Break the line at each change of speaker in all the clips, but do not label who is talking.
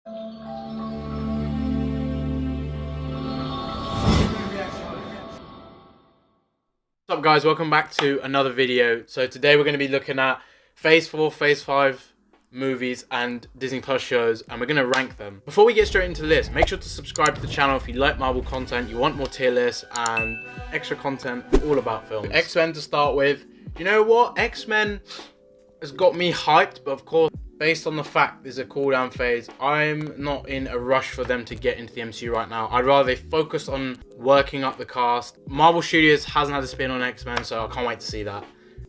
What's up guys, welcome back to another video. So today we're going to be looking at Phase 4, Phase 5 movies and Disney Plus shows, and we're going to rank them. Before we get straight into this, make sure to subscribe to the channel if you like Marvel content, you want more tier lists and extra content all about film. X-Men to start with. You know what? X-Men has got me hyped, but of course, based on the fact there's a cooldown phase, I'm not in a rush for them to get into the MCU right now. I'd rather they focus on working up the cast. Marvel Studios hasn't had a spin on X-Men, so I can't wait to see that.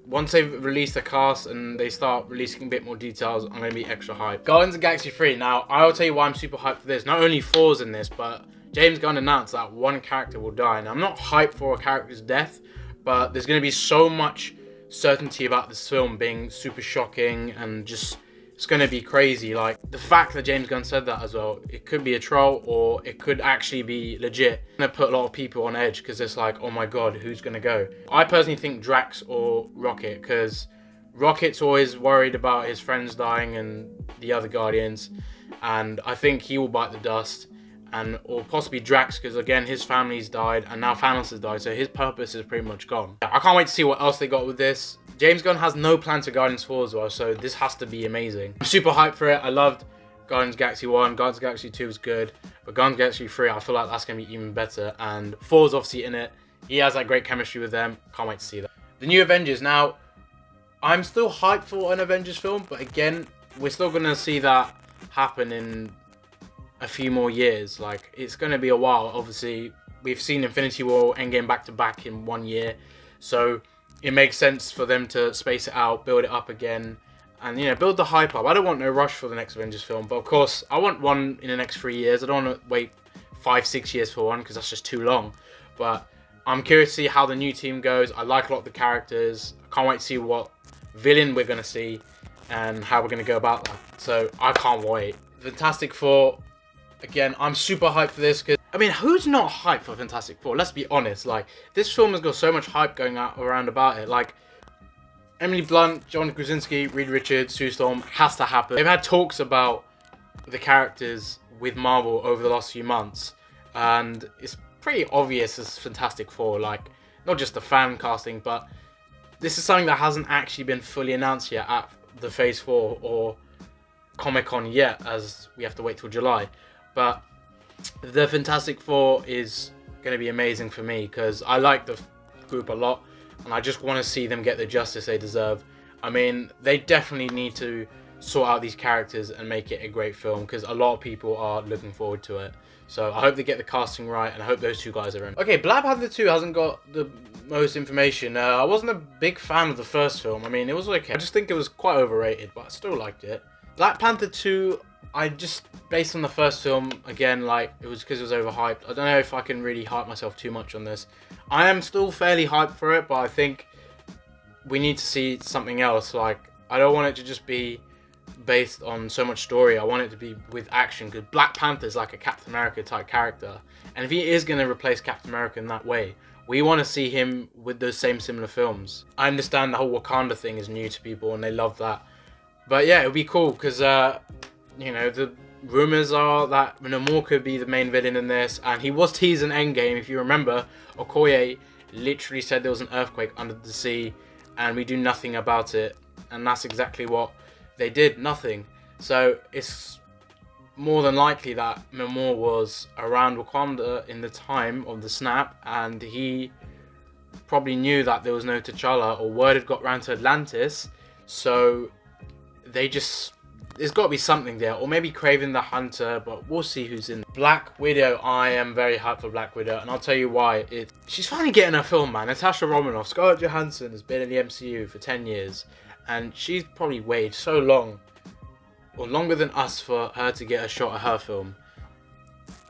Once they've released the cast and they start releasing a bit more details, I'm going to be extra hyped. Guardians of the Galaxy 3. Now, I'll tell you why I'm super hyped for this. Not only Thor's in this, but James Gunn announced that one character will die. Now, I'm not hyped for a character's death, but there's going to be so much certainty about this film being super shocking and just... it's going to be crazy. Like, the fact that James Gunn said that as well, it could be a troll or it could actually be legit. It's going to put a lot of people on edge because it's like, oh my god, who's going to go? I personally think Drax or Rocket, because Rocket's always worried about his friends dying and the other Guardians, and I think he will bite the dust. And or possibly Drax, because again his family's died and now Thanos has died, so his purpose is pretty much gone. I can't wait to see what else they got with this. James Gunn has no plan to Guardians 4 as well, so this has to be amazing. I'm super hyped for it. I loved Guardians of the Galaxy 1, Guardians of the Galaxy 2 was good, but Guardians of the Galaxy 3, I feel like that's going to be even better, and 4's obviously in it. He has that great chemistry with them. Can't wait to see that. The new Avengers. Now, I'm still hyped for an Avengers film, but again, we're still going to see that happen in a few more years. Like, it's going to be a while. Obviously, we've seen Infinity War, Endgame back to back in 1 year, so it makes sense for them to space it out, build it up again, and, you know, build the hype up. I don't want no rush for the next Avengers film, but of course, I want one in the next 3 years. I don't want to wait 5-6 years for one, because that's just too long. But I'm curious to see how the new team goes. I like a lot of the characters. I can't wait to see what villain we're going to see and how we're going to go about that. So I can't wait. Fantastic Four. Again, I'm super hyped for this because, I mean, who's not hyped for Fantastic Four? Let's be honest. Like, this film has got so much hype going around about it. Like, Emily Blunt, John Krasinski, Reed Richards, Sue Storm, has to happen. They've had talks about the characters with Marvel over the last few months, and it's pretty obvious as Fantastic Four. Like, not just the fan casting, but this is something that hasn't actually been fully announced yet at the Phase 4 or Comic-Con yet, as we have to wait till July. But the Fantastic Four is going to be amazing for me because I like the group a lot and I just want to see them get the justice they deserve. I mean, they definitely need to sort out these characters and make it a great film because a lot of people are looking forward to it. So I hope they get the casting right and I hope those two guys are in. Okay, Black Panther 2 hasn't got the most information. I wasn't a big fan of the first film. I mean, it was okay. I just think it was quite overrated, but I still liked it. Black Panther 2... I just, based on the first film, again, like, it was because it was overhyped. I don't know if I can really hype myself too much on this. I am still fairly hyped for it, but I think we need to see something else. Like, I don't want it to just be based on so much story. I want it to be with action, because Black Panther is like a Captain America type character. And if he is going to replace Captain America in that way, we want to see him with those similar films. I understand the whole Wakanda thing is new to people, and they love that. But yeah, it would be cool, because... you know, the rumours are that Namor could be the main villain in this, and he was teased in Endgame. If you remember, Okoye literally said there was an earthquake under the sea, and we do nothing about it, and that's exactly what they did, nothing. So it's more than likely that Namor was around Wakanda in the time of the snap, and he probably knew that there was no T'Challa, or word had got round to Atlantis, so they just... there's got to be something there, or maybe Kraven the Hunter, but we'll see who's in. Black Widow, I am very hyped for Black Widow, and I'll tell you why. She's finally getting her film, man. Natasha Romanoff, Scarlett Johansson has been in the MCU for 10 years, and she's probably waited so long, or longer than us, for her to get a shot at her film.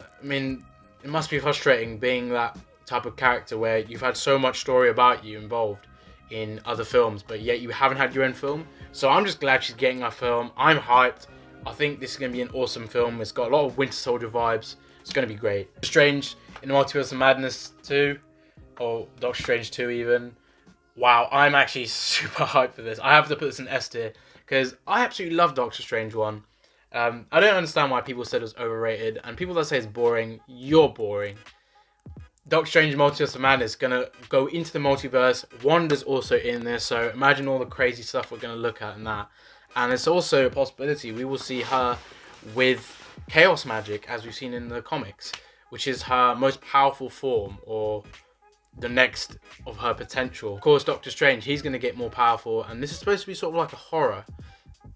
I mean, it must be frustrating being that type of character where you've had so much story about you involved in other films, but yet you haven't had your own film. So I'm just glad she's getting her film. I'm hyped. I think this is going to be an awesome film. It's got a lot of Winter Soldier vibes. It's going to be great. Strange in the Multiverse of Madness 2, or Doctor Strange 2 even. Wow, I'm actually super hyped for this. I have to put this in S tier, because I absolutely love Doctor Strange 1. I don't understand why people said it was overrated, and people that say it's boring, you're boring. Doctor Strange Multiverse of Madness is going to go into the multiverse. Wanda's also in there, so imagine all the crazy stuff we're going to look at in that. And it's also a possibility we will see her with chaos magic, as we've seen in the comics, which is her most powerful form, or the next of her potential. Of course, Doctor Strange, he's going to get more powerful, and this is supposed to be sort of like a horror.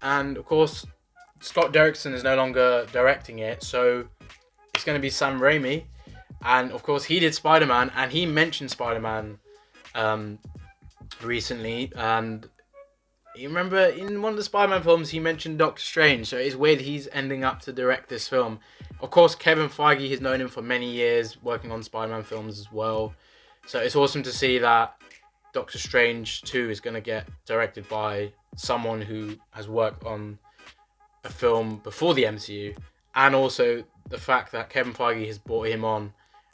And of course, Scott Derrickson is no longer directing it, so it's going to be Sam Raimi. And of course, he did Spider-Man, and he mentioned Spider-Man recently. And you remember in one of the Spider-Man films, he mentioned Doctor Strange. So it's weird he's ending up to direct this film. Of course, Kevin Feige has known him for many years, working on Spider-Man films as well. So it's awesome to see that Doctor Strange 2 is going to get directed by someone who has worked on a film before the MCU, and also the fact that Kevin Feige has brought him on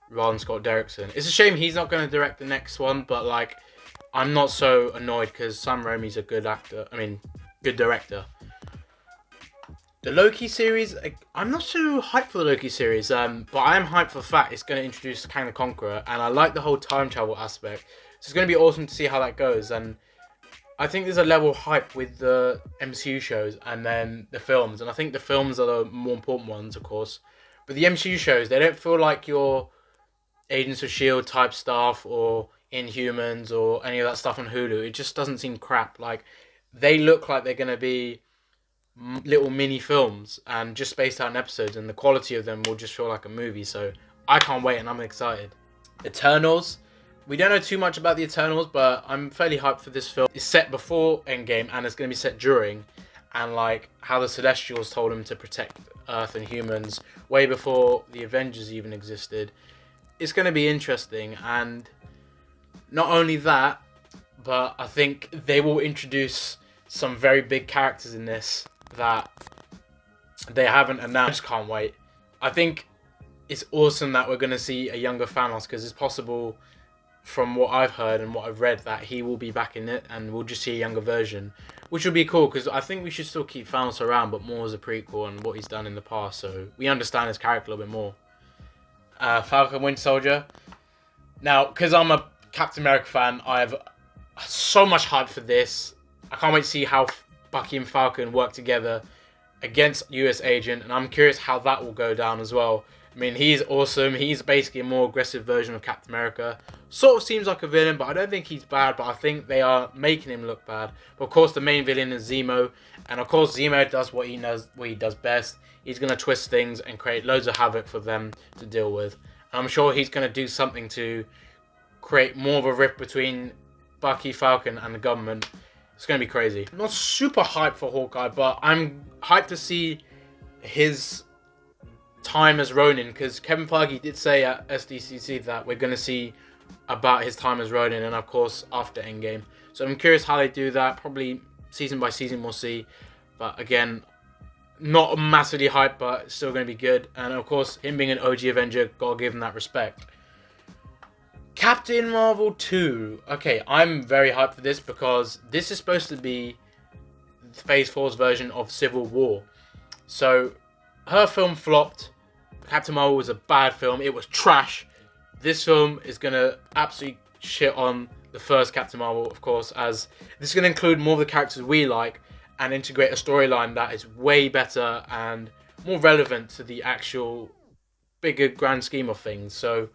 rather than Scott Derrickson. It's a shame he's not going to direct the next one, but like, I'm not so annoyed because Sam Raimi's a good actor. I mean, good director. The Loki series, I'm not so hyped for the Loki series, but I am hyped for the fact it's going to introduce Kang the Conqueror, and I like the whole time travel aspect. So it's going to be awesome to see how that goes, and I think there's a level of hype with the MCU shows and then the films, and I think the films are the more important ones, of course. But the MCU shows, they don't feel like your Agents of S.H.I.E.L.D. type stuff or Inhumans or any of that stuff on Hulu. It just doesn't seem crap. Like, they look like they're going to be little mini films and just spaced out in episodes, and the quality of them will just feel like a movie. So I can't wait, and I'm excited. Eternals. We don't know too much about the Eternals, but I'm fairly hyped for this film. It's set before Endgame, and it's going to be set during. And like how the Celestials told him to protect Earth and humans way before the Avengers even existed. It's going to be interesting, and not only that, but I think they will introduce some very big characters in this that they haven't announced. I just can't wait. I think it's awesome that we're going to see a younger Thanos, because it's possible, from what I've heard and what I've read, that he will be back in it and we'll just see a younger version, which will be cool, because I think we should still keep Thanos around, but more as a prequel and what he's done in the past, so we understand his character a little bit more. Falcon Winter Soldier. Now, because I'm a Captain America fan, I have so much hype for this. I can't wait to see how Bucky and Falcon work together against US Agent, and I'm curious how that will go down as well. I mean, he's awesome. He's basically a more aggressive version of Captain America. Sort of seems like a villain, but I don't think he's bad, but I think they are making him look bad. But of course, the main villain is Zemo, and of course, Zemo does what he does best. He's going to twist things and create loads of havoc for them to deal with. And I'm sure he's going to do something to create more of a rift between Bucky, Falcon, and the government. It's going to be crazy. I'm not super hyped for Hawkeye, but I'm hyped to see his time as Ronin, because Kevin Feige did say at SDCC that we're going to see about his time as Ronin, and of course after Endgame. So I'm curious how they do that. Probably season by season we'll see. But again, not massively hyped, but still going to be good. And of course, him being an OG Avenger, gotta give him that respect. Captain Marvel 2. Okay, I'm very hyped for this, because this is supposed to be Phase 4's version of Civil War. So her film flopped. Captain Marvel was a bad film. It was trash. This film is going to absolutely shit on the first Captain Marvel, of course, as this is going to include more of the characters we like and integrate a storyline that is way better and more relevant to the actual bigger grand scheme of things. So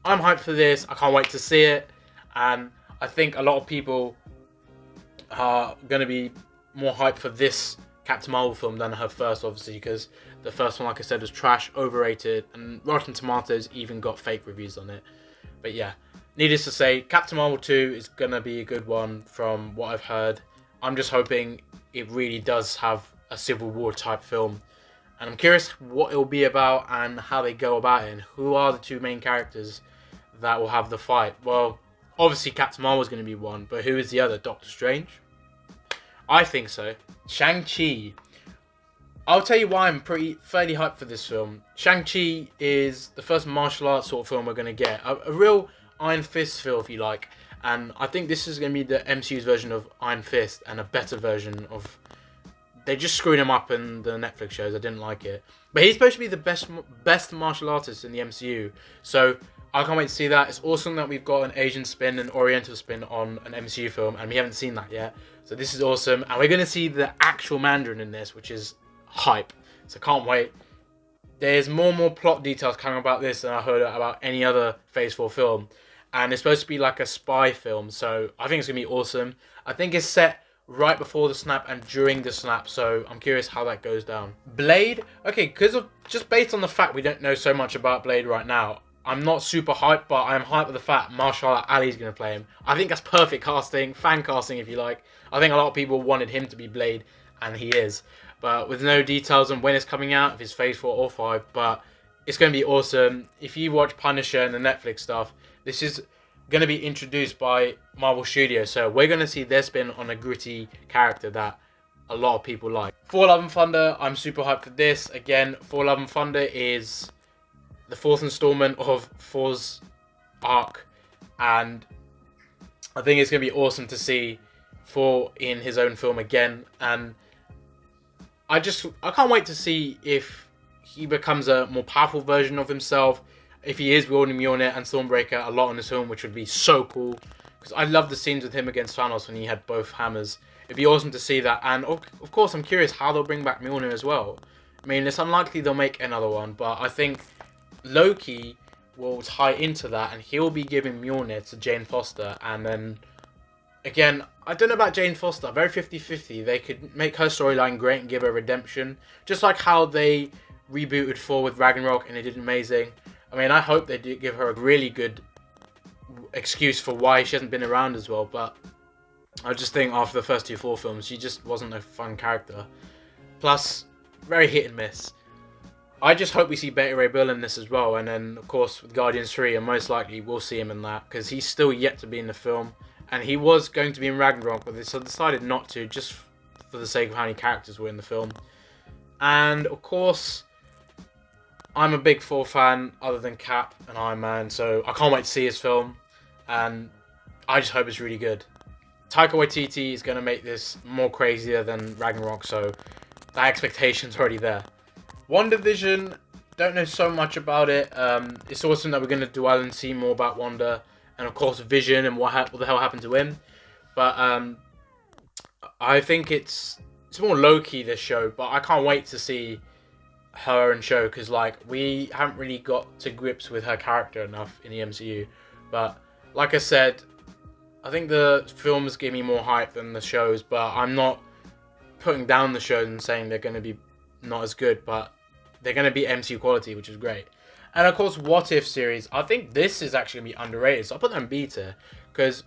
I'm hyped for this. I can't wait to see it. And I think a lot of people are going to be more hyped for this Captain Marvel film than her first, obviously, because the first one, like I said, was trash, overrated, and Rotten Tomatoes even got fake reviews on it. But yeah, needless to say, Captain Marvel 2 is going to be a good one from what I've heard. I'm just hoping it really does have a Civil War type film. And I'm curious what it will be about and how they go about it, and who are the two main characters that will have the fight. Well, obviously Captain Marvel is going to be one, but who is the other? Doctor Strange? I think so. Shang-Chi. I'll tell you why I'm fairly hyped for this film. Shang-Chi is the first martial arts sort of film we're going to get. A real Iron Fist feel, if you like. And I think this is going to be the MCU's version of Iron Fist, and a better version of they just screwed him up in the Netflix shows. I didn't like it. But he's supposed to be the best martial artist in the MCU. So I can't wait to see that. It's awesome that we've got an Asian spin, an Oriental spin on an MCU film, and we haven't seen that yet. So this is awesome. And we're going to see the actual Mandarin in this, which is hype. So can't wait. There's more and more plot details coming about this than I heard about any other Phase 4 film. And it's supposed to be like a spy film. So I think it's going to be awesome. I think it's set right before the snap and during the snap, so I'm curious how that goes down. Blade, okay, because of just based on the fact we don't know so much about Blade right now, I'm not super hyped, but I'm hyped with the fact Mahershala Ali is going to play him. I think that's perfect casting, fan casting if you like. I think a lot of people wanted him to be Blade, and he is. But with no details on when it's coming out, if it's Phase 4 or 5, but it's going to be awesome. If you watch Punisher and the Netflix stuff, this is going to be introduced by Marvel Studios, so we're going to see their spin on a gritty character that a lot of people like. Thor Love and Thunder, I'm super hyped for this. Again, Thor Love and Thunder is the 4th installment of Thor's arc, and I think it's going to be awesome to see Thor in his own film again, and I can't wait to see if he becomes a more powerful version of himself, if he is wielding Mjolnir and Stormbreaker a lot in this film, which would be so cool. Because I love the scenes with him against Thanos when he had both hammers. It'd be awesome to see that. And of course, I'm curious how they'll bring back Mjolnir as well. I mean, it's unlikely they'll make another one, but I think Loki will tie into that, and he'll be giving Mjolnir to Jane Foster. And then, again, I don't know about Jane Foster. Very 50-50. They could make her storyline great and give her redemption. Just like how they rebooted Thor with Ragnarok and they did amazing. I mean, I hope they do give her a really good excuse for why she hasn't been around as well, but I just think after the first 2 Thor films, she just wasn't a fun character. Plus, very hit and miss. I just hope we see Beta Ray Bill in this as well, and then, of course, with Guardians 3, and most likely we'll see him in that, because he's still yet to be in the film, and he was going to be in Ragnarok, but they decided not to, just for the sake of how many characters were in the film. And, of course, I'm a big Thor fan, other than Cap and Iron Man, so I can't wait to see his film, and I just hope it's really good. Taika Waititi is going to make this more crazier than Ragnarok, so that expectation's already there. WandaVision, don't know so much about it. It's awesome that we're going to dwell and see more about Wanda, and of course Vision and what the hell happened to him. But I think it's more low-key, this show, but I can't wait to see her and show, because like we haven't really got to grips with her character enough in the MCU. But like I said, I think the films give me more hype than the shows, but I'm not putting down the shows and saying they're going to be not as good, but they're going to be MCU quality, which is great. And of course, What If series, I think this is actually going to be underrated, so I'll put that in B tier, because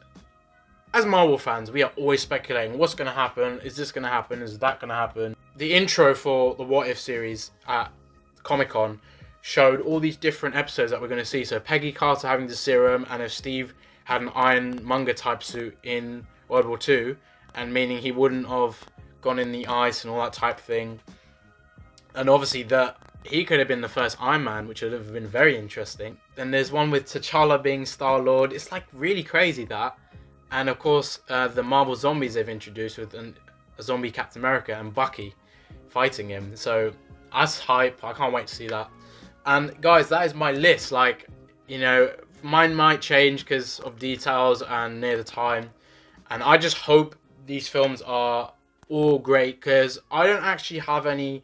as Marvel fans, we are always speculating what's going to happen, is this going to happen, is that going to happen. The intro for the What If series at Comic-Con showed all these different episodes that we're going to see. So Peggy Carter having the serum, and if Steve had an Ironmonger type suit in World War II, and meaning he wouldn't have gone in the ice and all that type thing. And obviously that he could have been the first Iron Man, which would have been very interesting. Then there's one with T'Challa being Star-Lord. It's like really crazy that. And of course, the Marvel Zombies they've introduced with a zombie Captain America and Bucky fighting him. So that's hype. I can't wait to see that. And guys, that is my list. Like, you know, mine might change because of details and near the time. And I just hope these films are all great, because I don't actually have any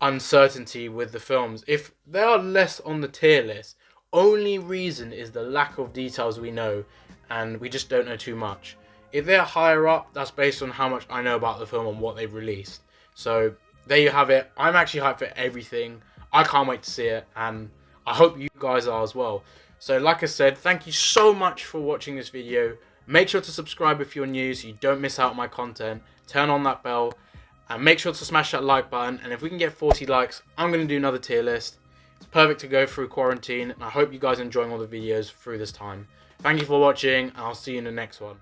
uncertainty with the films. If they are less on the tier list, only reason is the lack of details we know, and we just don't know too much. If they're higher up, that's based on how much I know about the film and what they've released. So there you have it. I'm actually hyped for everything. I can't wait to see it, and I hope you guys are as well. So like I said, thank you so much for watching this video. Make sure to subscribe if you're new so you don't miss out on my content. Turn on that bell, and make sure to smash that like button. And if we can get 40 likes, I'm going to do another tier list. It's perfect to go through quarantine, and I hope you guys are enjoying all the videos through this time. Thank you for watching, and I'll see you in the next one.